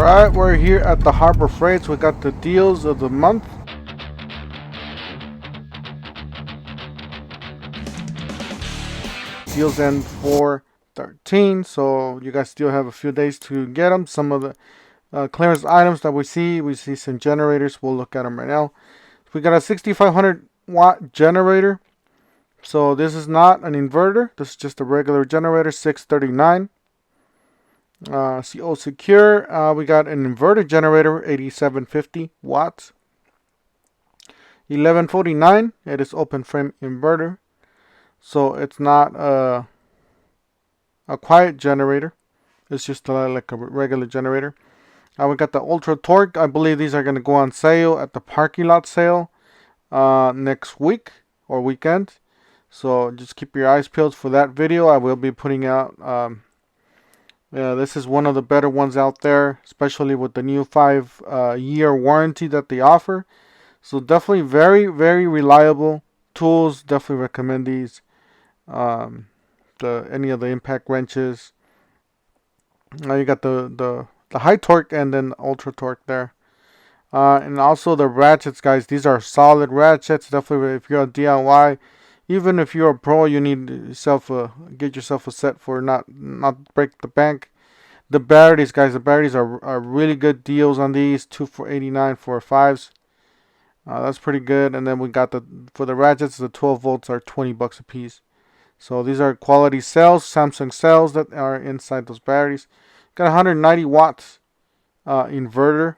Alright, we're here at the Harbor Freights. We got the deals of the month. Deals end 4/13, so you guys still have a few days to get them. Some of the clearance items that we see some generators. We'll look at them right now. We got a 6500 watt generator. So this is not an inverter. This is just a regular generator, 639. CO secure. We got an inverter generator, 8750 watts. 1149. It is open frame inverter. So it's not a quiet generator. It's just like a regular generator. We got the ultra torque. I believe these are going to go on sale at the parking lot sale next week or weekend. So just keep your eyes peeled for that video. I will be putting out. This is one of the better ones out there, especially with the new 5-year warranty that they offer. So definitely very, very reliable tools. Definitely recommend these. Any of the impact wrenches. Now you got the high torque and then ultra torque there. And also the ratchets, guys. These are solid ratchets. Definitely if you're a DIY. Even if you're a pro, you need get yourself a set for not break the bank. The batteries, guys, the batteries are really good deals on these. 2 for $89 for 5s. That's pretty good. And then we got for the ratchets, the 12 volts are $20 a piece. So these are quality cells, Samsung cells that are inside those batteries. Got 190 watts inverter.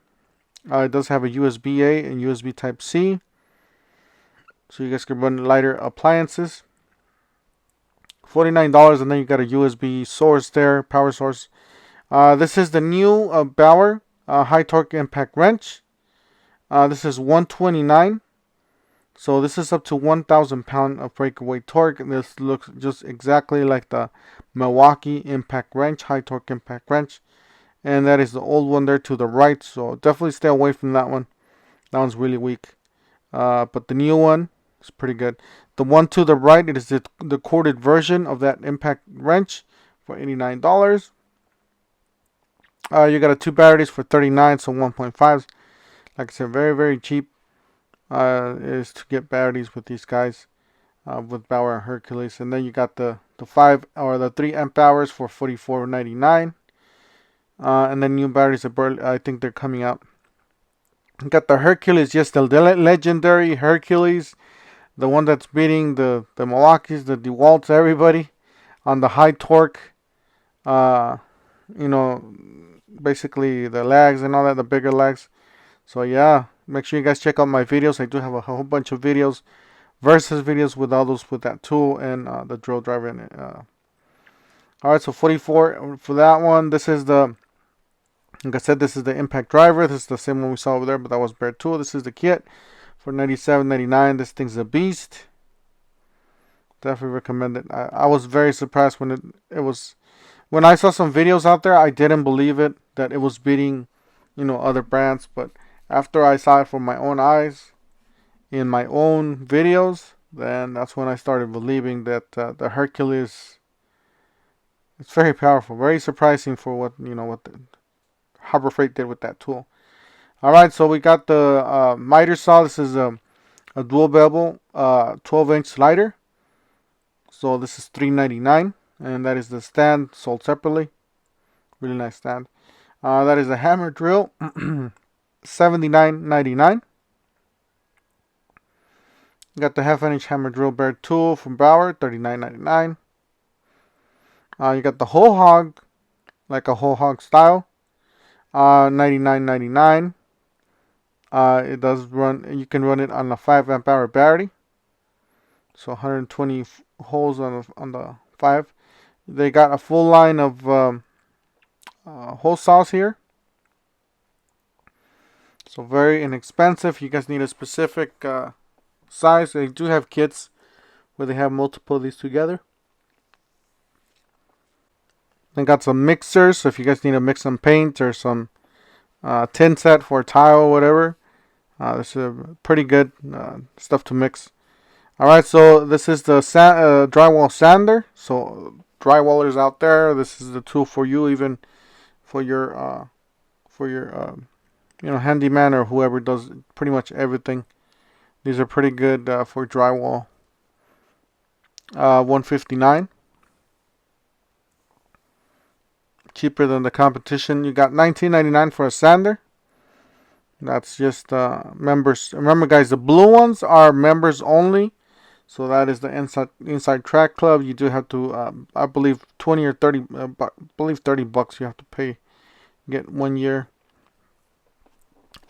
It does have a USB-A and USB Type-C. So you guys can run lighter appliances. $49, and then you got a USB source there, power source. This is the new Bauer high torque impact wrench. This is 129. So this is up to 1,000 pound of breakaway torque. And this looks just exactly like the Milwaukee impact wrench, high torque impact wrench. And that is the old one there to the right. So definitely stay away from that one. That one's really weak. But the new one, it's pretty good. The one to the right, it is the corded version of that impact wrench for $89. You got 2 batteries for $39, so 1.5s. Like I said, very, very cheap is to get batteries with these guys, with Bauer and Hercules. And then you got the 5 or the 3 amp hours for $44.99. And then new batteries, I think they're coming out. You got the Hercules, yes, the legendary Hercules. The one that's beating the Milwaukees, the DeWalt's, everybody on the high torque. Basically the legs and all that, the bigger legs. So yeah, make sure you guys check out my videos. I do have a whole bunch of videos, versus videos with all those with that tool and the drill driver in it. Alright, so 44 for that one. This is like I said, this is the impact driver. This is the same one we saw over there, but that was bare tool. This is the kit for $97.99. This thing's a beast. Definitely recommend it. I was very surprised when when I saw some videos out there. I didn't believe it that it was beating, other brands. But after I saw it from my own eyes in my own videos, then that's when I started believing that the Hercules. It's very powerful, very surprising for what the Harbor Freight did with that tool. Alright, so we got the miter saw. This is a dual bevel 12-inch slider. So this is $3.99, and that is the stand sold separately. Really nice stand. That is a hammer drill, $79.99. Got the 1/2-inch hammer drill bare tool from Bauer, $39.99. You got the whole hog, like a whole hog style, $99.99. It does run. You can run it on a 5 amp hour battery. So 120 holes on the 5. They got a full line of hole saws here. So very inexpensive. You guys need a specific size. They do have kits where they have multiple of these together. They got some mixers. So if you guys need to mix some paint or some tin set for tile or whatever. This is pretty good stuff to mix. Alright, so this is the drywall sander. So drywallers out there, this is the tool for you, even for your for your handyman or whoever does pretty much everything. These are pretty good for drywall. 159, cheaper than the competition. You got 19.99 for a sander. That's just members. Remember, guys, the blue ones are members only. So that is the inside track club. You do have to, I believe, 20 or 30. I believe $30 you have to pay. Get 1 year.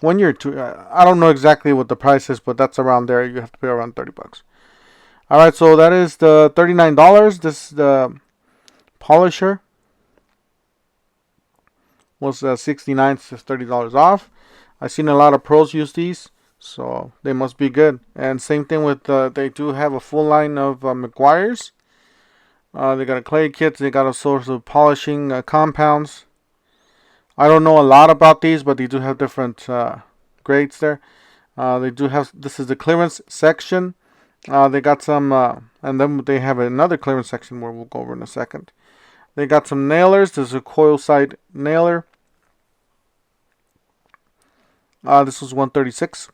1 year, two. I don't know exactly what the price is, but that's around there. You have to pay around $30. All right, so that is the $39. This is the polisher. Was $69, so $30 off. I've seen a lot of pros use these, so they must be good. And same thing with they do have a full line of McGuire's. They got a clay kit. They got a source of polishing compounds. I don't know a lot about these, but they do have different grades there. They do have, this is the clearance section. They got some, and then they have another clearance section where we'll go over in a second. They got some nailers. There's a coil side nailer. This was $136.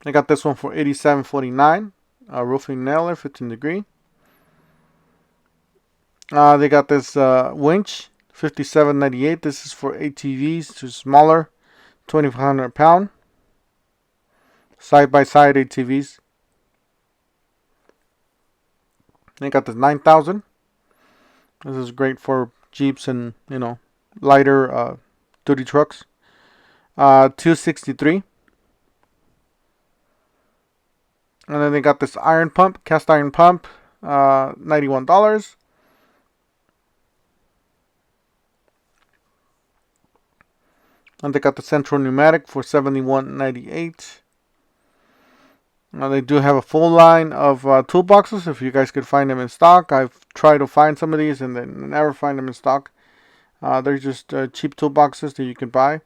They got this one for $87.49. Roofing nailer, 15 degree. They got this winch, $57.98. This is for ATVs to smaller, 2,500 pound. Side by side ATVs. They got this 9,000. This is great for Jeeps and lighter duty trucks. $263. And then they got this iron pump, cast iron pump, $91. And they got the central pneumatic for $71.98. Now they do have a full line of toolboxes. If you guys could find them in stock, I've tried to find some of these and then never find them in stock. They're just cheap toolboxes that you can buy.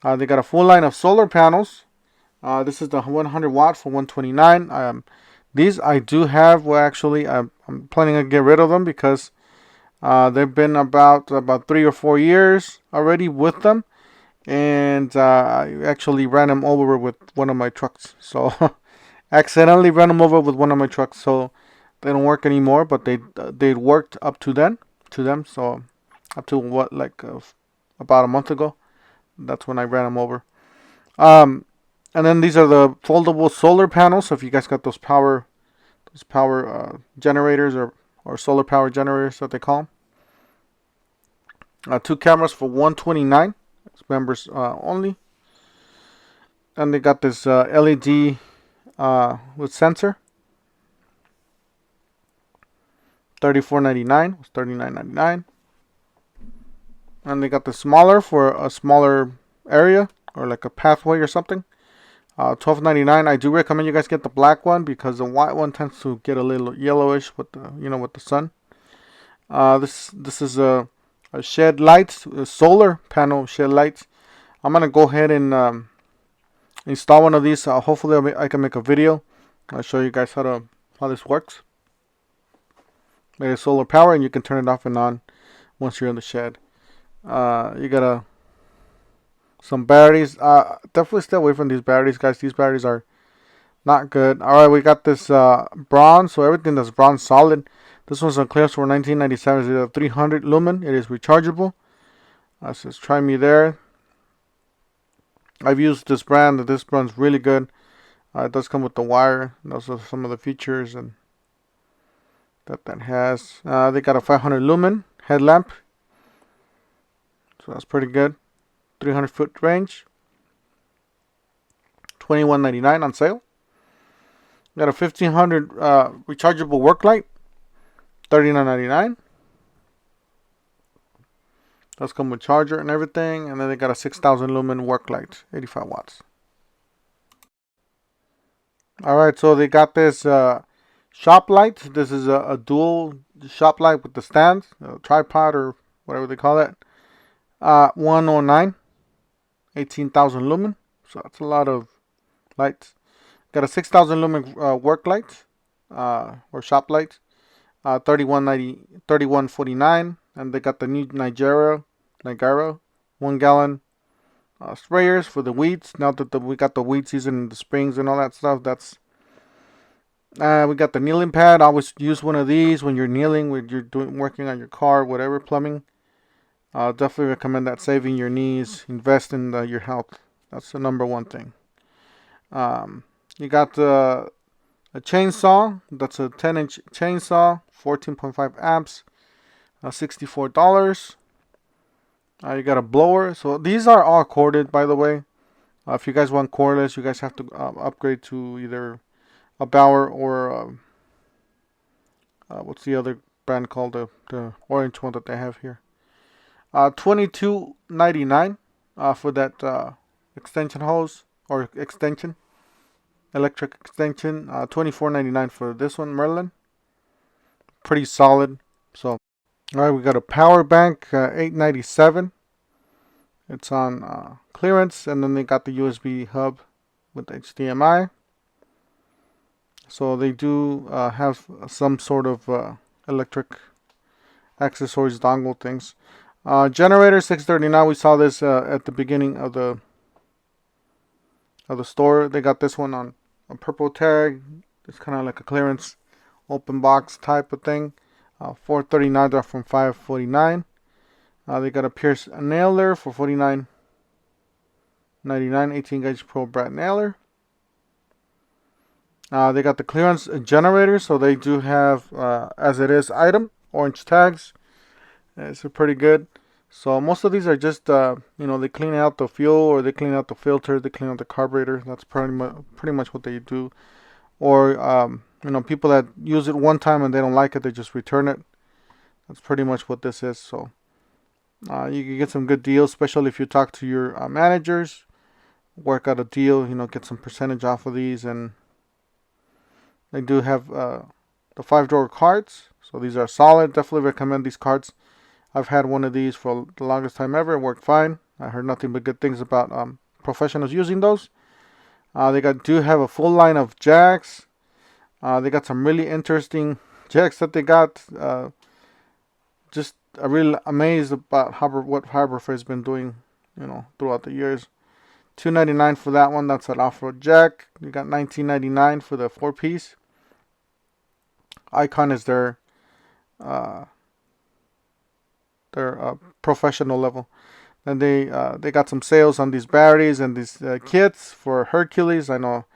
They got a full line of solar panels. This is the 100 watt for $129. These I do have. Well, actually, I'm planning to get rid of them because they've been about 3 or 4 years already with them, and I actually ran them over with one of my trucks. So accidentally ran them over with one of my trucks, so they don't work anymore. But they worked up to them. So up to what, like about a month ago. That's when I ran them over. And then these are the foldable solar panels. So if you guys got those power generators or solar power generators that they call them. 2 cameras for $129. It's members only. And they got this LED with sensor. $34.99. It's $39.99. And they got the smaller for a smaller area or like a pathway or something. $12.99. I do recommend you guys get the black one because the white one tends to get a little yellowish with the with the sun. This is a shed lights, a solar panel shed lights. I'm gonna go ahead and install one of these. Hopefully I can make a video. I'll show you guys how this works. It is solar power and you can turn it off and on once you're in the shed. You got some batteries. Definitely stay away from these batteries, guys. These batteries are not good. Alright, we got this bronze. So everything that's bronze solid. This one's on clearance for $19.97. It's a 300 lumen. It is rechargeable. It says try me there. I've used this brand. This brand's really good. It does come with the wire. And those are some of the features and that has. They got a 500 lumen headlamp. So that's pretty good. 300-foot range. $21.99 on sale. Got a 1500 rechargeable work light. $39.99. Does come with charger and everything. And then they got a 6000 lumen work light, 85 watts. Alright, so they got this shop light. This is a dual shop light with the stand, tripod or whatever they call it. 109, 18,000 lumen. So that's a lot of lights. Got a 6000 lumen work light or shop light. $31.49. And they got the new Niagara 1 gallon sprayers for the weeds. Now that we got the weed season in the springs and all that stuff, we got the kneeling pad. I always use one of these when you're kneeling, when you're working on your car, whatever, plumbing. Definitely recommend that. Saving your knees, invest in your health. That's the number one thing. You got a chainsaw. That's a 10-inch chainsaw, 14.5 amps, $64. You got a blower. So these are all corded, by the way. If you guys want cordless, you guys have to upgrade to either a Bauer or what's the other brand called, the orange one that they have here. $22.99 for that extension hose or extension, electric extension. $24.99 for this one, Merlin. Pretty solid. So, all right, we got a power bank, $8.97. It's on clearance, and then they got the USB hub with HDMI. So they do have some sort of electric accessories, dongle things. Generator, $6.39. We saw this at the beginning of the store. They got this one on a purple tag. It's kind of like a clearance open box type of thing. $4.39. They're from $5.49. They got a Pierce nailer for $49.99. 18 gauge Pro Brat nailer. They got the clearance generator, so they do have as it is item orange tags. It's pretty good. So most of these are just they clean out the fuel, or they clean out the filter, they clean out the carburetor. That's pretty much what they do. Or people that use it one time and they don't like it, they just return it. That's pretty much what this is. So you can get some good deals, especially if you talk to your managers, work out a deal, get some percentage off of these. And they do have the 5-drawer carts, so these are solid. Definitely recommend these carts. I've had one of these for the longest time ever. It worked fine. I heard nothing but good things about professionals using those. They do have a full line of jacks. They got some really interesting jacks that they got. Just really amazed about what Harbor Freight has been doing, throughout the years. $2.99 for that one. That's an off-road jack. You got $19.99 for the 4-piece. Icon is their professional level. And they got some sales on these batteries and these kits for Hercules. I know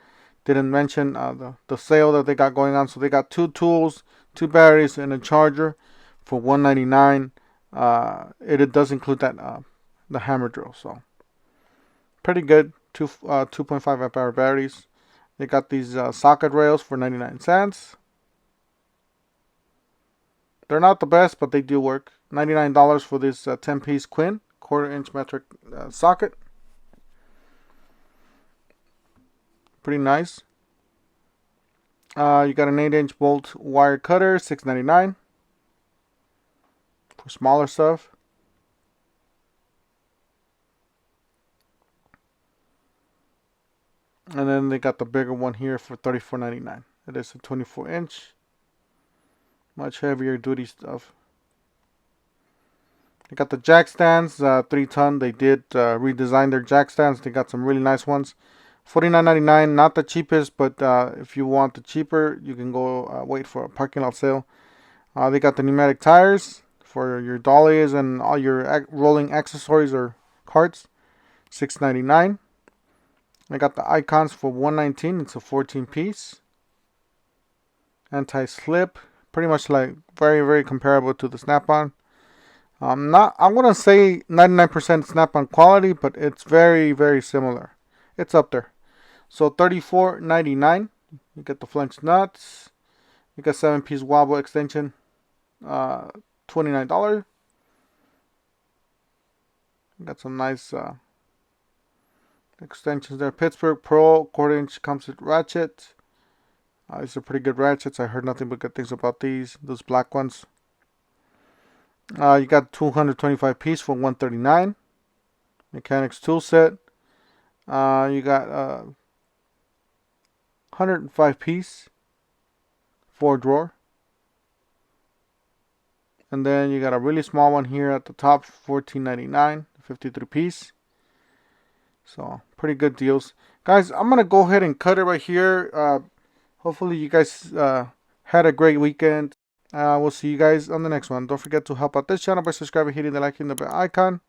didn't mention the sale that they got going on. So they got 2 tools, 2 batteries, and a charger for $199. It does include that the hammer drill. So pretty good. 2.5 amp hour batteries. They got these socket rails for 99 cents. They're not the best, but they do work. $99 for this 10-piece Quinn 1/4-inch metric socket. Pretty nice. You got an 8-inch bolt wire cutter, $6.99 for smaller stuff. And then they got the bigger one here for $34.99. It is a 24-inch. Much heavier duty stuff. They got the jack stands, 3-ton. They did redesign their jack stands. They got some really nice ones. $49.99, not the cheapest, but if you want the cheaper, you can go wait for a parking lot sale. They got the pneumatic tires for your dollies and all your rolling accessories or carts, $6.99. I got the icons for $119. It's a 14-piece. Anti-slip. Pretty much like very, very comparable to the Snap-on. I wouldn't say 99% Snap-on quality, but it's very, very similar. It's up there. So $34.99. You get the flange nuts. You got 7-piece wobble extension. $29. You got some nice extensions there. Pittsburgh Pro 1/4-inch comes with ratchet. These are pretty good ratchets. I heard nothing but good things about these black ones. You got 225 piece for $139. Mechanics tool set. You got 105 piece 4-drawer. And then you got a really small one here at the top, $14.99, 53 piece. So pretty good deals. Guys, I'm going to go ahead and cut it right here. Hopefully you guys had a great weekend. We'll see you guys on the next one. Don't forget to help out this channel by subscribing, hitting the like and the bell icon.